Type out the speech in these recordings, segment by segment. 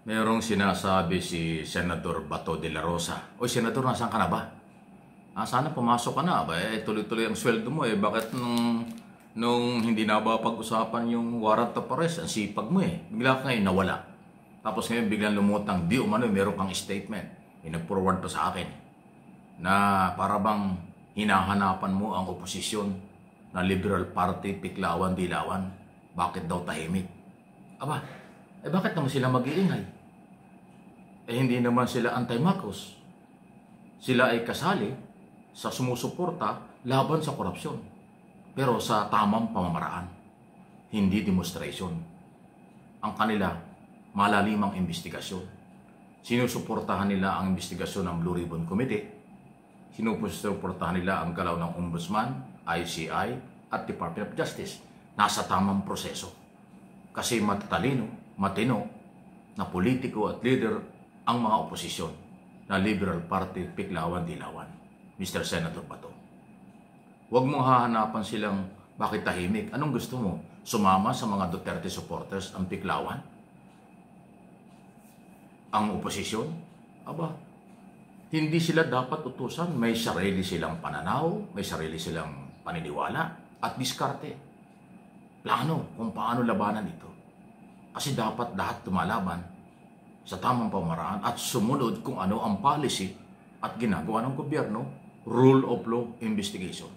Mayroong sinasabi si Senador Bato de la Rosa. Oy, Senador, nasaan ka na ba? Sana pumasok ka na. Tuloy-tuloy ang sweldo mo. Bakit nung hindi na ba pag-usapan yung warrant of arrest, ang sipag mo Bigla ka ngayon nawala. Tapos ngayon biglang lumutang, di umano, meron kang statement. Nag-forward pa sa akin na para bang hinahanapan mo ang oposisyon na Liberal Party, Piklawan-Dilawan. Bakit daw tahimik? Aba, bakit naman sila mag-iingay? Hindi naman sila anti-Marcos. Sila ay kasali sa sumusuporta laban sa korupsyon. Pero sa tamang pamamaraan. Hindi demonstration. Ang kanila, malalimang investigasyon. Sinusuportahan nila ang investigasyon ng Blue Ribbon Committee. Sinusuportahan nila ang galaw ng Ombudsman, ICI, at Department of Justice. Nasa tamang proseso. Kasi matatalino, matino, na politiko at leader ang mga oposisyon na Liberal Party, Piklawan-Dilawan, Mr. Senator Bato. Huwag mong hahanapan silang bakit tahimik. Anong gusto mo? Sumama sa mga Duterte supporters ang Piklawan? Ang oposisyon? Aba, hindi sila dapat utusan. May sarili silang pananaw, may sarili silang paniniwala at diskarte. Plano kung paano labanan ito. Kasi dapat lahat tumalaban sa tamang pamaraan at sumunod kung ano ang policy at ginagawa ng gobyerno, rule of law investigation.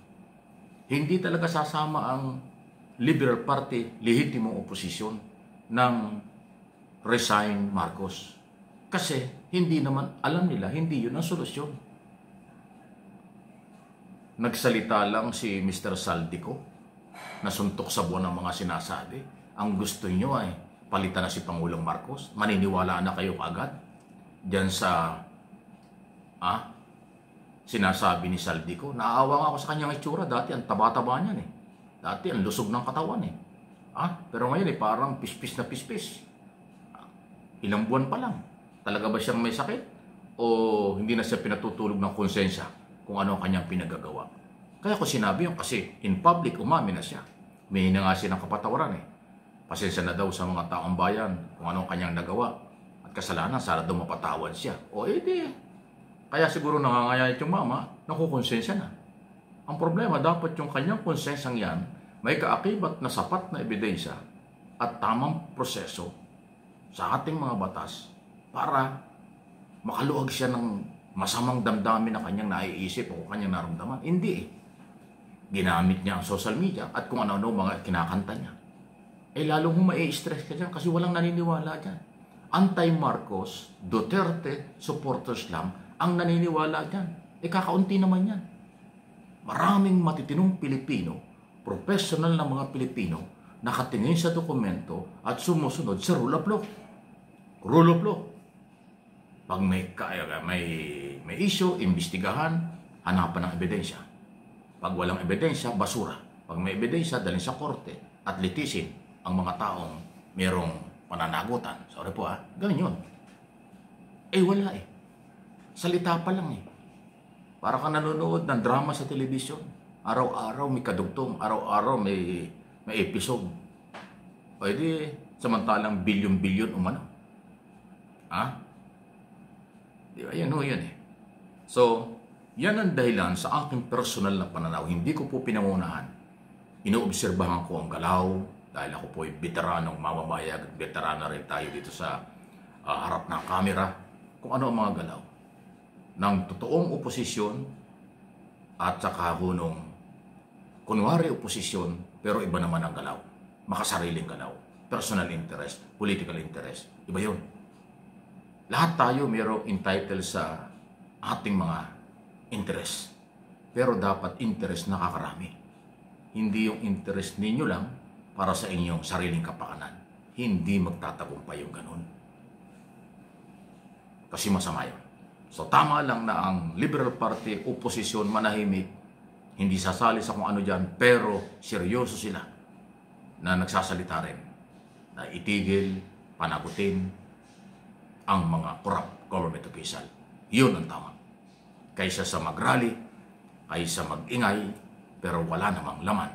Hindi talaga sasama ang Liberal Party, lehitimong oposisyon ng resign Marcos. Kasi hindi naman, alam nila, hindi yun ang solusyon. Nagsalita lang si Mr. Saldico, nasuntok sa buwan ng mga sinasabi. Ang gusto nyo ay palitan na si Pangulong Marcos. Maniniwala na kayo kaagad diyan sa sinasabi ni Saldico. Naawa nga ako sa kanyang itsura. Dati ang taba-taba niyan Dati ang lusog ng katawan Pero ngayon parang pispis na pispis. Ilang buwan pa lang. Talaga ba siyang may sakit? O hindi na siya pinatutulog ng konsensya kung ano ang kanyang pinagagawa? Kaya ko sinabi yun kasi in public umamin na siya. May nga siya ng kapatawaran Pasensya na daw sa mga taong bayan kung anong kanyang nagawa. At kasalanan, sana daw mapatawad siya. Kaya siguro nangangayayat yung mama, nakukonsensya na. Ang problema, dapat yung kanyang konsensyang yan, may kaakibat na sapat na ebidensya at tamang proseso sa ating mga batas para makaluwag siya ng masamang damdamin na kanyang naiisip o kanyang naramdaman. Hindi Ginamit niya ang social media at kung ano-ano mga kinakanta niya. Lalong mai-stress ka dyan kasi walang naniniwala dyan. Anti-Marcos, Duterte supporters lang ang naniniwala dyan. Kakaunti naman yan. Maraming matitinong Pilipino, professional na mga Pilipino, nakatingin sa dokumento at sumusunod sa rule of law. Rule of law. Pag may issue, imbestigahan, hanapan ng ebidensya. Pag walang ebidensya, basura. Pag may ebidensya, dalhin sa korte at litisin ang mga taong mayroong pananagutan. Sorry po ganun yun. Wala Salita pa lang Para ka nanonood ng drama sa telebisyon. Araw-araw may kadugtong, araw-araw may episode. Pwede samantalang bilyon-bilyon umano. Di ba? Yan So, yan ang dahilan sa aking personal na pananaw. Hindi ko po pinangunahan. Inoobserbahan ko ang galaw dahil ako po ay veteranong mamamayag at veterano rin tayo dito sa harap ng kamera. Kung ano ang mga galaw ng totoong oposisyon at saka hunong kunwari oposisyon pero iba naman ang galaw. Makasariling galaw. Personal interest, political interest. Iba yun. Lahat tayo mayroong entitled sa ating mga interest. Pero dapat interest nakakarami. Hindi yung interest ninyo lang para sa inyong sariling kapakanan. Hindi magtatagumpay yung ganun. Kasi masama yun. So tama lang na ang Liberal Party, oposisyon, manahimik, hindi sasali sa kung ano dyan, pero seryoso sila na nagsasalita rin na itigil, panagutin ang mga corrupt government official. Yun ang tama. Kaysa sa mag-rally, kaysa mag-ingay, pero wala namang laman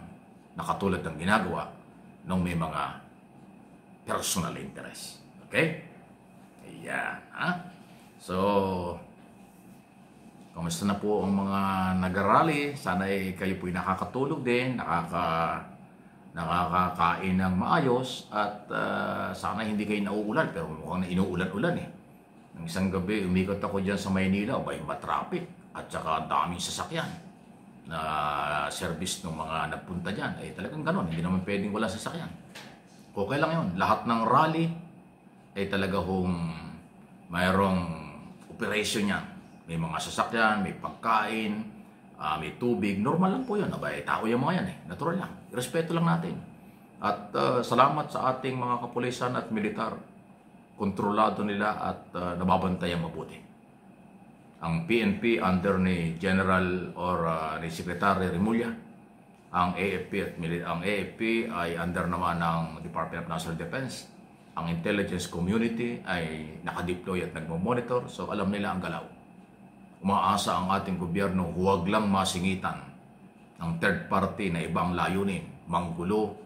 na katulad ng ginagawa ng may mga personal interest. Okay? So, kamusta na po ang mga nag-rally? Sana kayo po'y nakakatulog din, nakakakain ng maayos, at sana hindi kayo nauulan, pero mukhang na inuulan-ulan eh. Ng isang gabi, umikot ako dyan sa Maynila, abay matraffic, at saka daming sasakyan na service ng mga nagpunta dyan. Eh talagang ganon, hindi naman pwedeng wala sasakyan. Okay lang yun. Lahat ng rally ay talaga mayroong operation yan. May mga sasakyan, may pagkain, may tubig. Normal lang po yun. Abay, tao yung mga yan eh. Natural lang. Respeto lang natin. At salamat sa ating mga kapulisan at militar. Kontrolado nila at nababantayan mabuti. Ang PNP under ni General or ni Secretary Remulla. Ang AFP ay under naman ng Department of National Defense. Ang intelligence community ay nakadeploy at nagmo-monitor, so alam nila ang galaw. Umaasa ang ating gobyerno, huwag lang masingitan ng third party na ibang layunin, manggulo,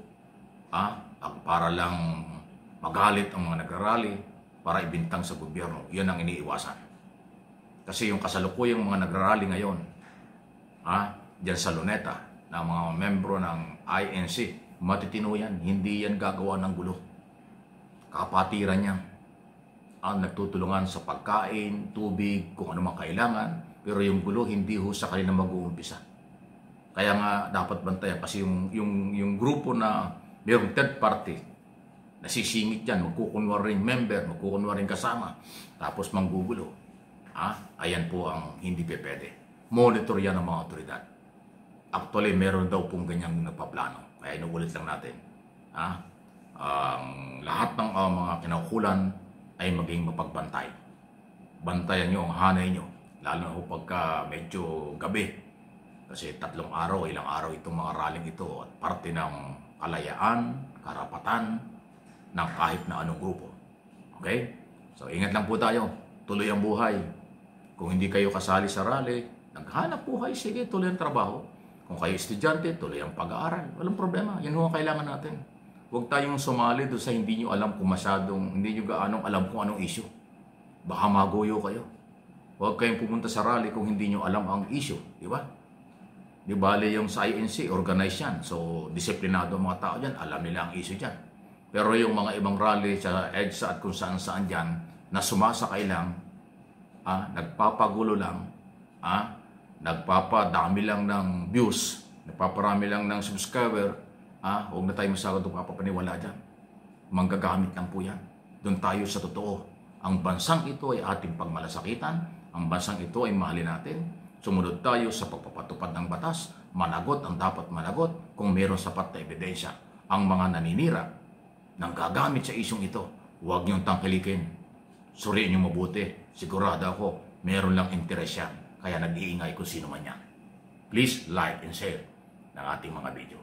para lang magalit ang mga nagrarally para ibintang sa gobyerno. Yan ang iniiwasan. Kasi yung kasalukuyang mga nagrarally ngayon, dyan sa Luneta, na mga membro ng INC, matitino yan, hindi yan gagawa ng gulo. Kapatiran yan. Nagtutulungan sa pagkain, tubig, kung ano mang kailangan, pero yung gulo hindi ho sa kanila mag-uumpisa. Kaya nga dapat bantayan kasi yung grupo na mayroong third party, nasisingit yan, magkukunwaring member, magkukunwaring kasama, tapos manggugulo. Ayan po ang hindi pwede. Monitor yan ng mga otoridad. Actually, meron daw pong ganyang nagpaplano. Kaya inuulit lang natin. Lahat ng mga kinaukulan ay maging mapagbantay. Bantayan nyo ang hanay nyo. Lalo na pagka medyo gabi. Kasi 3 araw, ilang araw itong mga rallying ito. At parte ng kalayaan, karapatan ng kahit na anong grupo. Okay? So ingat lang po tayo. Tuloy ang buhay. Kung hindi kayo kasali sa rally, naghanap buhay, sige, tuloy ang trabaho. Kung kayo estudyante, tuloy ang pag-aaral. Walang problema. Yan ho ang kailangan natin. Huwag tayong sumali doon sa hindi nyo alam kung hindi nyo gaanong alam kung anong issue. Baka maguyo kayo. Huwag kayong pumunta sa rally kung hindi nyo alam ang issue. Di ba? Di bale yung sa INC, organize yan. So, disiplinado ang mga tao dyan. Alam nila ang issue dyan. Pero yung mga ibang rally sa EDSA at kung saan-saan dyan, na sumasakay lang, nagpapagulo lang, nagpapadami lang ng views, nagpaparami lang ng subscriber, huwag na tayo masyadong papapaniwala dyan. Manggagamit lang po yan. Doon tayo sa totoo. Ang bansang ito ay ating pagmalasakitan. Ang bansang ito ay mahalin natin. Sumunod tayo sa pagpapatupad ng batas. Managot ang dapat managot kung mayroon sapat na ebidensya. Ang mga naninira nang gagamit sa isyong ito, huwag niyong tangkilikin. Suriin niyo mabuti. Sigurado ako, meron lang interes yan. Kaya nag-iingay kung sino man yan. Please like and share ng ating mga video.